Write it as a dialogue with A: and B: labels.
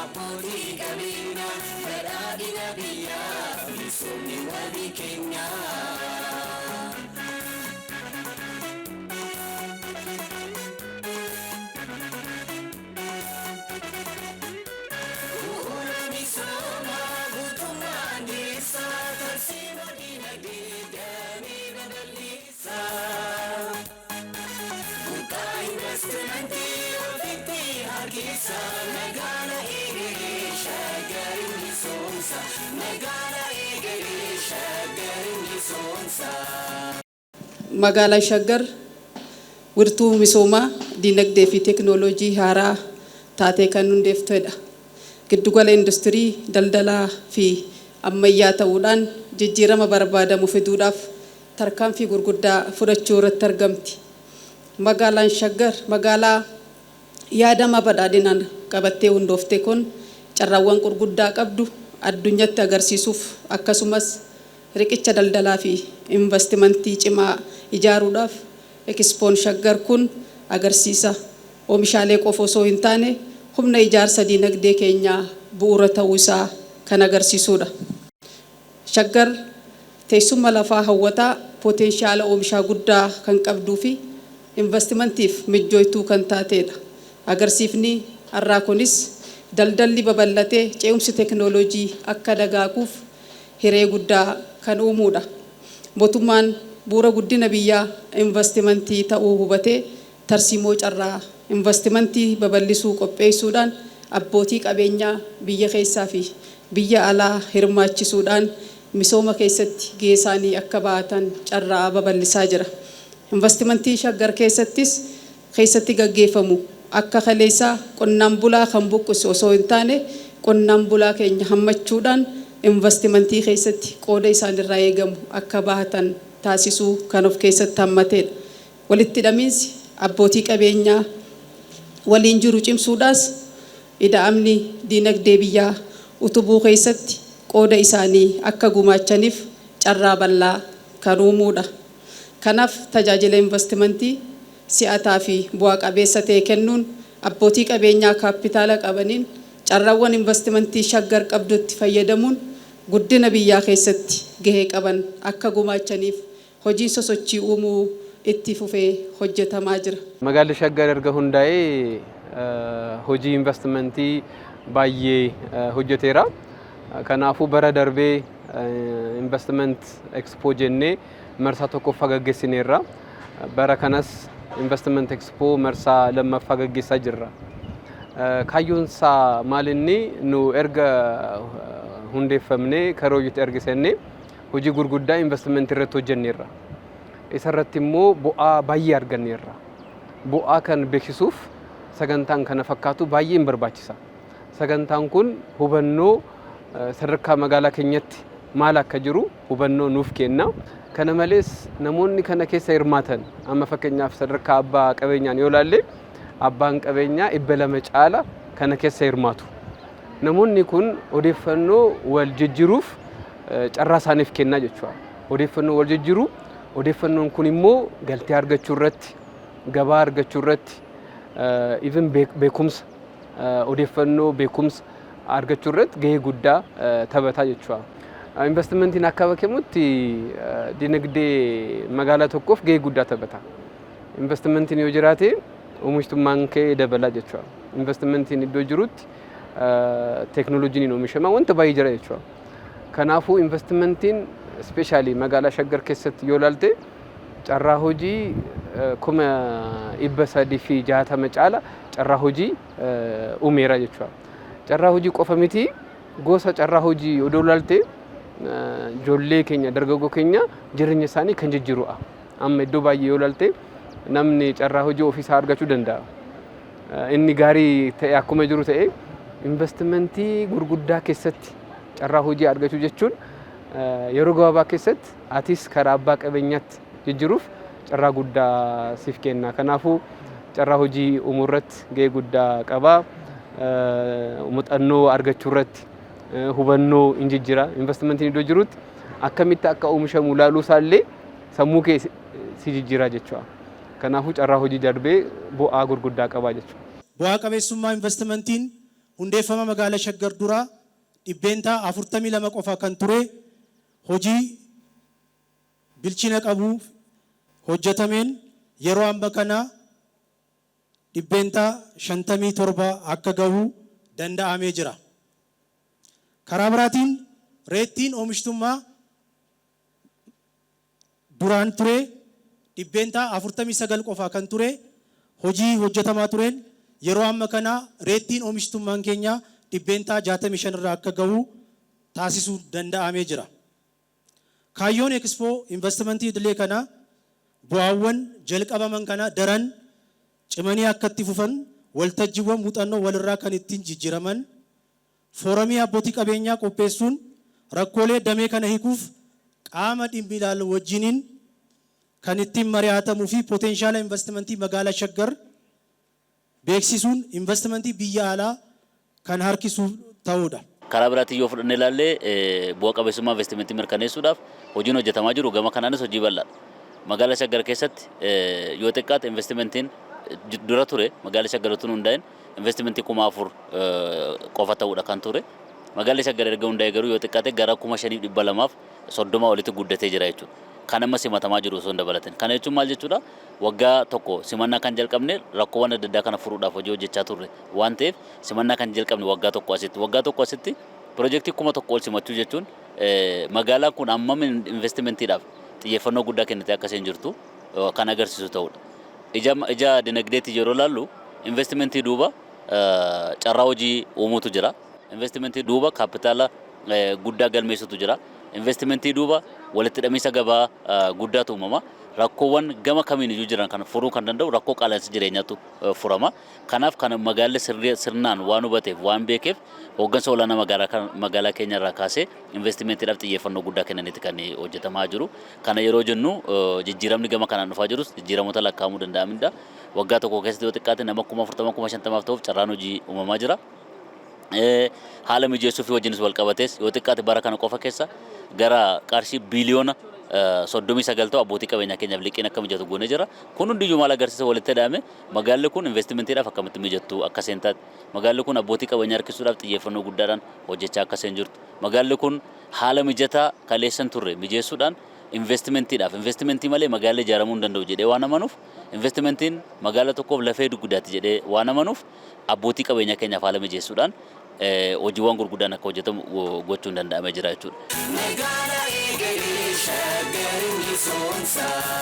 A: Abbootii qabeenyaa badhaadhina biyyaa misoomni walii keenyaa. Bu'uura misoomaa guutummaan dhiyeessaa tarsiimoo dinagdee damee babal'isaa. Burqaa investimentii ofitti harkisa magaala eegalee shaggarin misoomsa magaala eegalee shaggarin misoomsa.
B: Magaalaan Shaggar wirtuu misoomaa dinagdee fi teekinooloojii haaraa taatee kan hundeeffatedha. Giddugala industirii daldalaa fi ammayyaa ta'uudhaan jijjiirama barbaadamu fiduudhaaf tarkaanfii gurguddaa fudhachuu irratti argamti. Magaalaan Shaggar magaalaa yaadama badhaadhinaan qabattee hundoofte kun carraawwan gurguddaa qabdu addunyaatti agarsiisuuf akkasumas riqicha daldalaa fi investimentii cimaa ijaaruudhaaf Expoon Shaggar kun agarsiisa oomishaalee qofa osoo hin taane humna ijaarsa dinagdee keenyaa bu'uura ta'uu isaa kan agarsiisudha. Shaggar teessuma lafaa hawwataa potenshaala oomishaa guddaa kan qabduu fi investimentiif mijjooytuu kan taatedha. Agarsiifni har'aa kunis daldalli babal'atee ce'umsi teekinooloojii akka dagaaguuf hiree guddaa kan uumuudha. Mootummaan bu'uura guddina biyyaa investimentii ta'uu hubatee tarsiimoo carraa investimentii babal'isuu qopheessuudhaan abbootii qabeenyaa biyya keessaa fi biyya alaa hirmaachisuudhaan misooma keessatti gahee isaanii akka bahatan carraa babal'isaa jira. Investimentii Shaggar keessatti gaggeeffamu akka kaleessaa qonnaan bulaa kan buqqisu osoo hin taane qonnaan bulaa keenya hammachuudhaan investimentii keessatti qooda isaanirraa eegamu akka bahatan taasisuu kan of keessatti hammatedha. Walitti hidhamiinsi abbootii qabeenyaa waliin jiru cimsuudhaas ida'amni dinagdee biyyaa utubuu keessatti qooda isaanii akka gumaachaniif carraa bal'aa kan uumuudha. Kanaaf tajaajila investimentii si'ataa fi bu'aa qabeessa ta'e kennuun abbootii qabeenyaa kaapitaala qabaniin carraawwan investimentii Shaggar qabdutti fayyadamuun guddina biyyaa keessatti gahee qaban akka gumaachaniif hojii sosochii uumuu itti fufee hojjetamaa jira.
C: Magaalli Shaggar erga hundaa'ee hojii investimentii baay'ee hojjeteera. Kanaafuu bara darbee investment expo jennee marsaa tokkoffaa gaggeessineerra. Bara kanas investment expo marsaa lammaffaa gaggeessaa jirra. Kaayyoon isaa maalinni nu erga hundeeffamnee karooyyuutti ergisannee hojii gurguddaa investimentii irratti hojjenneerra. Isarratti immoo bu'aa baay'ee arganneerra. Bu'aa kan beeksisuuf sagantaan kana fakkaatu baay'ee hin barbaachisa. Sagantaan kun hubannoo sadarkaa magaalaa keenyatti maal akka jiru hubannoo nuuf kenna. Kana malees namoonni kana keessa hirmaatan amma fakkeenyaaf sadarkaa abbaa qabeenyaan yoo ilaalle abbaan qabeenyaa 200 caala kana keessa hirmaatu. Namoonni kun odeeffannoo wal jijjiiruuf carraa isaaniif kenna jechuudha. Odeeffannoo wal jijjiiruu odeeffannoon kun immoo galtee argachuu irratti gabaa argachuu irratti even beekumsa odeeffannoo beekumsa argachuu irratti gahee guddaa taphata jechuudha. Investimentiin akka bakkeemutti dinagdee magaalaa tokkoof gahee guddaa taphata. Investimentiin yoo jiraate oomishtummaan kee dabala jechuudha. Investimentiin iddoo jirutti teekinooloojiin oomishama wanta baay'ee jira jechuudha. Kanaafuu investimentiin especially magaalaa Shaggar keessatti yoo ilaalte carraa hojii 360 caala carraa hojii uumeera jechuudha. Carraa hojii qofa miti gosa carraa hojii odoo ilaalte ijoollee keenya dargaggoo keenya jireenya isaanii kan jijjiirudha. Amma iddoo baay'ee yoo ilaalte namni carraa hojii ofiisaa argachuu danda'a. Inni gaarii ta'e akkuma jiru ta'e investimentii gurguddaa keessatti carraa hojii argachuu jechuun yeroo gabaabaa keessatti atis karaa abbaa qabeenyaatti jijjiiruuf carraa guddaa siif kenna. Kanaafuu carraa hojii uumuu irratti gahee guddaa qaba. Muuxannoo argachuu irratti hubannoo injijjiira. Investimentiin iddoo jirutti akkamitti akka oomishamu ilaaluu isaallee sammuu kee si jijjiira jechuudha. Kanaafuu carraa hojii darbee bu'aa gurguddaa qaba jechuudha.
D: Bu'aa qabeessummaa investimentiin hundeeffama magaalaa Shaggar dura dhibbeentaa 42 qofa kan ture hojii bilchina qabu hojjetameen yeroo amma kana dhibbeentaa 57 akka gahu danda'amee jira. Karaa biraatiin reettiin oomishtummaa duraan ture dhibbeentaa 49 qofa kan ture hojii hojjetamaa tureen yeroo amma kana reettiin oomishtummaan keenya dhibbeentaa 65 irraa akka gahu taasisuu danda'amee jira. Kaayyoon Expo Investmentii Idilee kana bu'aawwan jalqabaman kana daran cimanii akka itti fufan waltajjiiwwan muuxannoo walirraa kan ittiin jijjiiraman foorumii abbootii qabeenyaa qopheessuun rakkoolee damee kana hiikuuf qaama dhimmi ilaalu wajjiniin kan ittiin mari'atamuu fi potenshaala investmentii magaalaa Shaggar beeksisuun investmentii biyya alaa kan harkisu ta'uudha.
E: Karaa biraatiin yoo fudhannee ilaalle bu'a qabeessummaa investmentii mirkaneessuudhaaf hojiin hojjetamaa jiru gama kanaanis hojii bal'aadha. Magaalaa Shaggar keessatti yoo xiqqaate investmentiin dura ture magaalaa Shaggar utuu hundaa'in investmentii 4,000 qofa ta'uudha kan ture. Magaalaa Shaggar erga hundaa'e garuu yoo xiqqaate gara 5,230 olitti guddatee jira jechuudha. Kan amma simatamaa jiru osoo hin dabalatin. Kana jechuun maal jechuudha? Waggaa tokko simannaa kan jalqabne rakkoowwan adda addaa kana furuudhaaf hojii hojjechaa turre waan ta'eef simannaa kan jalqabne waggaa tokko asitti piroojeektii 1,000 ol simachuu jechuun magaalaan kun ammam investmentiidhaaf xiyyeeffannoo guddaa kennitee akka isheen jirtu kan agarsiisu ta'uudha. Ija dinagdeetti yeroo laallu investmentii duuba carraa hojii uumuutu jira. Investmentii duuba kaapitaala guddaa galmeessutu jira. Investmentii duuba walitti hidhamiinsa gabaa guddaatu uumama. Rakkoowwan gama kamiin iyyuu jiran kan furuu kan danda'u rakkoo qaala'insa jireenyaatu furama. Kanaaf kan magaalli sirnaan waan hubateef waan beekeef hooggansa olaanaa magaalaa keenya irraa kaasee investmentiidhaaf xiyyeeffannoo guddaa kennaniiti kan hojjetamaa jiru. Kana yeroo jennu jijjiiramni gama kanaan dhufaa jirus jijjiiramoota lakkaa'amuu danda'amudha. Waggaa tokko keessatti yoo xiqqaate nama 40,000-50,000 ta'uuf carraan hojii uumamaa jira. Haala mijeessuu fi wajjinis wal qabates yoo xiqqaate bara kana qofa keessa gara qarshii biliyoona 39 ta'u abbootii qabeenyaa keenyaaf liqiin akka mijatu goonee jira. Kun hundiyyuu maal agarsiisa walitti hidhame magaalli kun investmentiidhaaf akkamitti mijattu akka isheen taate. Magaalli kun abbootii qabeenyaa harkisuudhaaf xiyyeeffannoo guddaadhaan hojjechaa akka isheen jirtu. Magaalli kun haala mijataa kaleessan turre mijeessuudhaan investmentii malee magaalli ijaaramuu hin danda'u jedhee waan amanuuf investmentiin magaala tokkoof lafee dugdaatti jedhee waan amanuuf abbootii qabeenyaa keenyaaf haala mijeessuudhaan hojiiwwan gurguddaan akka hojjetamu gochuun danda'amee jira jechuudha.